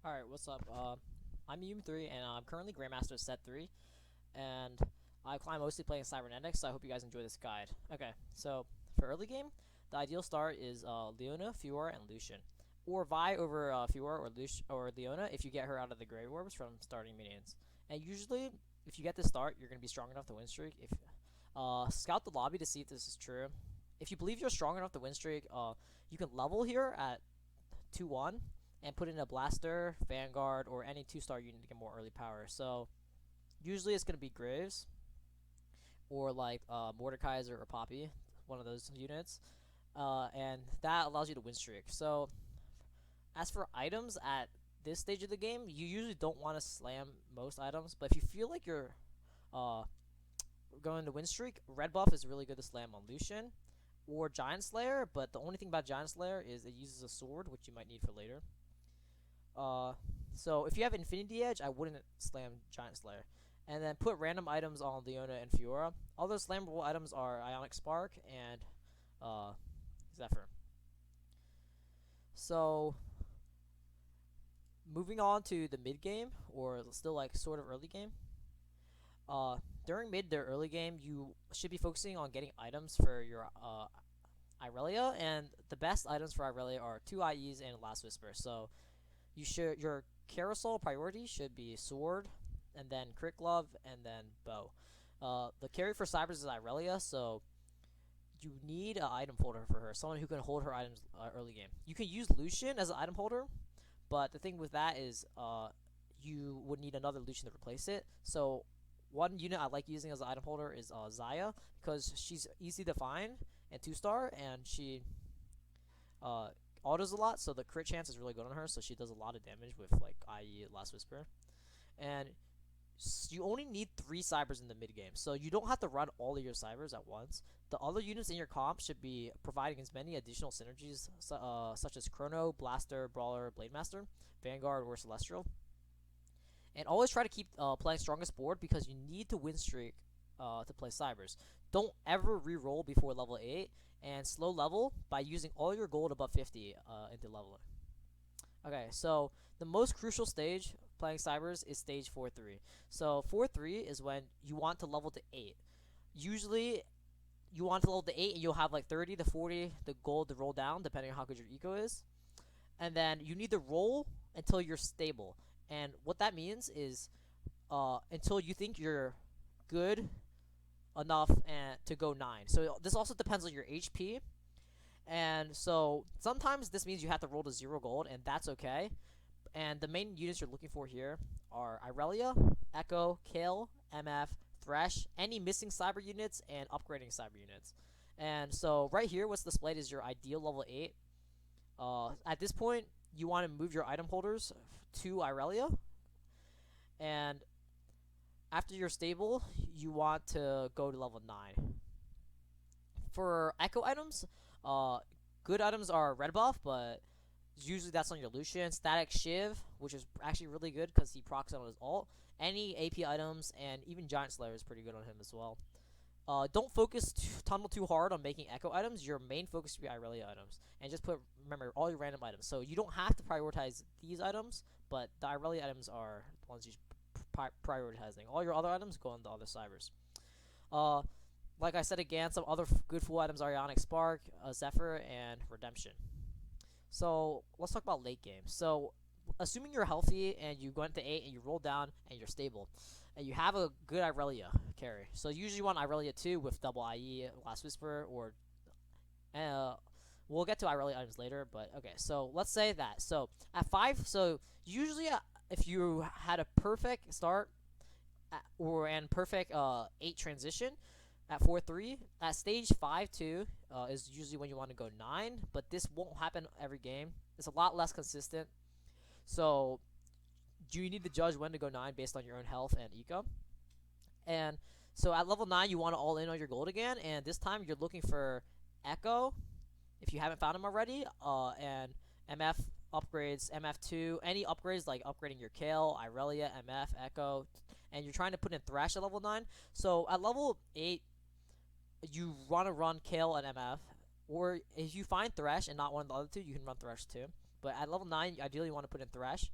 Alright, what's up? I'm Yum3, and I'm currently Grandmaster Set 3, and I'm mostly playing Cybernetics, so I hope you guys enjoy this guide. Okay, so for early game, the ideal start is Leona, Fiora, and Lucian. Or Vi over Fiora or Leona if you get her out of the Grey Orbs from starting minions. And usually, if you get this start, you're going to be strong enough to win streak. If Scout the lobby to see if this is true. If you believe you're strong enough to win streak, you can level here at 2-1 and put in a Blaster, Vanguard, or any 2-star unit to get more early power. So usually it's going to be Graves or like Mordekaiser or Poppy, one of those units. And that allows you to win streak. So as for items at this stage of the game, you usually don't want to slam most items, but if you feel like you're uh, going to win streak, red buff is really good to slam on Lucian or Giant Slayer, but the only thing about Giant Slayer is it uses a sword, which you might need for later. Uh, so if you have Infinity Edge, I wouldn't slam Giant Slayer. And then put random items on Leona and Fiora. Other slammable items are Ionic Spark and uh, Zephyr. So moving on to the mid game, or still like sort of early game. During mid to early game, you should be focusing on getting items for your Irelia, and the best items for Irelia are 2 IEs and Last Whisper. So your carousel priority should be sword, and then crit glove, and then bow. The carry for Cybers is Irelia, so you need an item holder for her, someone who can hold her items early game. You can use Lucian as an item holder, but the thing with that is you would need another Lucian to replace it. So one unit I like using as an item holder is Zaya, because she's easy to find and 2-star, and she autos a lot, so the crit chance is really good on her, so she does a lot of damage with like IE Last Whisper. And you only need 3 Cybers in the mid game, so you don't have to run all of your Cybers at once. The other units in your comp should be providing as many additional synergies, such as Chrono, Blaster, Brawler, Blade Master, Vanguard, or Celestial. And always try to keep playing strongest board, because you need to win streak to play Cybers. Don't ever re-roll before level 8, and slow level by using all your gold above 50 into leveling. Okay, so the most crucial stage playing Cybers is stage 4-3. So 4-3 is when you want to level to 8. Usually you want to level to 8 and you'll have like 30 to 40 the gold to roll down depending on how good your eco is. And then you need to roll until you're stable. And what that means is until you think you're good enough to go 9. So this also depends on your HP. And so sometimes this means you have to roll to 0 gold, and that's okay. And the main units you're looking for here are Irelia, Echo, Kale, MF, Thresh, any missing Cyber units, and upgrading Cyber units. And so right here, what's displayed is your ideal level 8. At this point, you want to move your item holders to Irelia. And after you're stable, you want to go to level 9. For Echo items, good items are red buff, but usually that's on your Lucian. Static Shiv, which is actually really good because he procs on his ult. Any AP items, and even Giant Slayer is pretty good on him as well. Don't focus tunnel too hard on making Echo items. Your main focus should be Irelia items, and just remember all your random items. So you don't have to prioritize these items, but the Irelia items are the ones you should prioritizing. All your other items go on the other Cybers. Like I said again, some other good full items are Ionic Spark, Zephyr, and Redemption. So let's talk about late game. So assuming you're healthy and you go into 8 and you roll down and you're stable, and you have a good Irelia carry. So usually you want Irelia 2 with double IE, Last Whisper, or we'll get to Irelia items later, but okay. So let's say that. So at 5, so usually if you had a perfect start and perfect 8 transition, at 4-3, at stage 5-2 is usually when you want to go 9, but this won't happen every game. It's a lot less consistent. So you need to judge when to go 9 based on your own health and eco. And so at level 9, you want to all in on your gold again, and this time you're looking for Echo, if you haven't found him already, and MF upgrades, MF2, any upgrades like upgrading your Kale, Irelia, MF, Echo, and you're trying to put in Thresh at level 9. So at level 8, you want to run Kale and MF, or if you find Thresh and not one of the other two, you can run Thresh too. But at level 9, ideally you want to put in Thresh,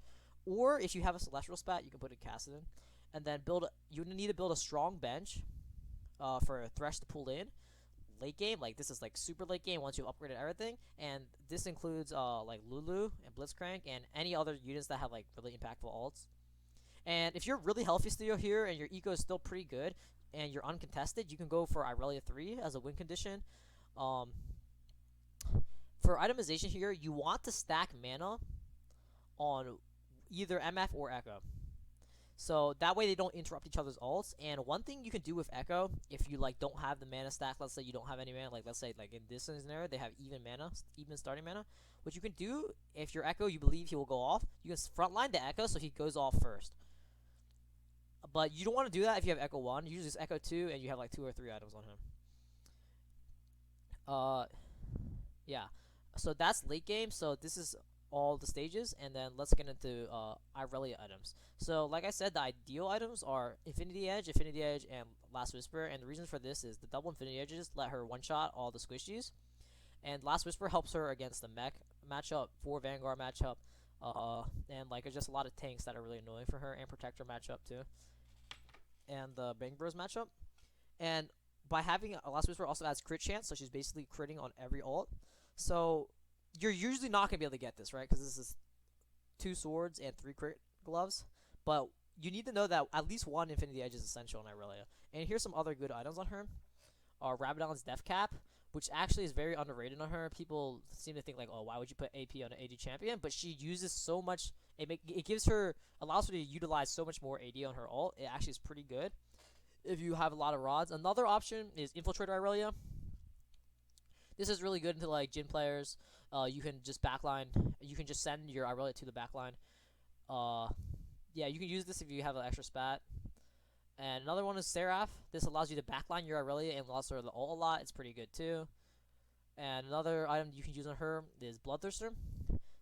Or if you have a Celestial Spat, you can put a Cassidon, and then you need to build a strong bench for Thresh to pull in late game. Like this is like super late game once you've upgraded everything, and this includes like Lulu and Blitzcrank and any other units that have like really impactful ults. And if you're really healthy still here and your eco is still pretty good and you're uncontested, you can go for Irelia 3 as a win condition. Um, for itemization here, you want to stack mana on either MF or Echo. So that way they don't interrupt each other's ults. And one thing you can do with Echo, if you like don't have the mana stack, let's say you don't have any mana, like let's say like in this scenario they have even mana, even starting mana. What you can do if your Echo you believe he will go off, you can frontline the Echo so he goes off first. But you don't want to do that if you have Echo 1. You use Echo 2 and you have like 2 or 3 items on him. Yeah. So that's late game. So this is all the stages, and then let's get into Irelia items. So like I said, the ideal items are Infinity Edge, and Last Whisper, and the reason for this is the double Infinity Edges let her one-shot all the squishies, and Last Whisper helps her against the mech matchup, 4 Vanguard matchup, and like there's just a lot of tanks that are really annoying for her, and Protector matchup too, and the Bang Bros matchup. And by having a Last Whisper also adds crit chance, so she's basically critting on every ult. So you're usually not going to be able to get this, right? Because this is 2 swords and 3 crit gloves. But you need to know that at least 1 Infinity Edge is essential in Irelia. And here's some other good items on her. Rabadon's Death Cap, which actually is very underrated on her. People seem to think like, oh, why would you put AP on an AD champion? But she uses so much. It gives her, allows her to utilize so much more AD on her ult. It actually is pretty good if you have a lot of rods. Another option is Infiltrator Irelia. This is really good into like Jhin players. You can just backline. You can just send your Irelia to the backline. Yeah, you can use this if you have an extra spat. And another one is Seraph. This allows you to backline your Irelia and also the ult a lot. It's pretty good too. And another item you can use on her is Bloodthirster.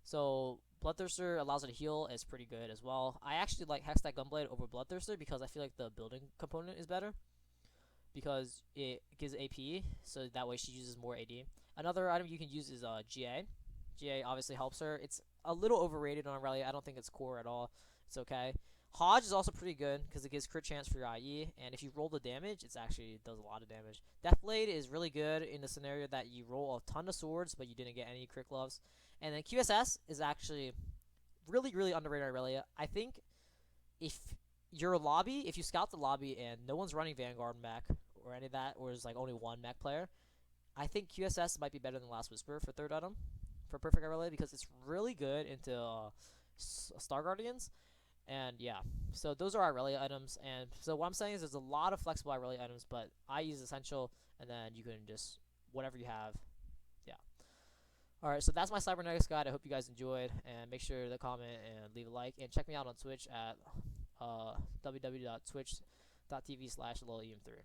So Bloodthirster allows her to heal. It's pretty good as well. I actually like Hextech Gunblade over Bloodthirster because I feel like the building component is better, because it gives AP, so that way she uses more AD. Another item you can use is GA. GA obviously helps her. It's a little overrated on Irelia. I don't think it's core at all. It's okay. Hodge is also pretty good because it gives crit chance for your IE, and if you roll the damage, it actually does a lot of damage. Deathblade is really good in the scenario that you roll a ton of swords, but you didn't get any crit gloves. And then QSS is actually really, really underrated Irelia. I think if your lobby, if you scout the lobby and no one's running Vanguard mech or any of that, or there's like only one mech player, I think QSS might be better than Last Whisper for third item for Perfect Irelia, because it's really good into Star Guardians. And yeah, so those are Irelia items. And so what I'm saying is there's a lot of flexible Irelia items, but I use Essential, and then you can just whatever you have. Yeah. Alright, so that's my Cybernetics guide. I hope you guys enjoyed, and make sure to comment and leave a like, and check me out on Twitch at www.twitch.tv/LilEm3.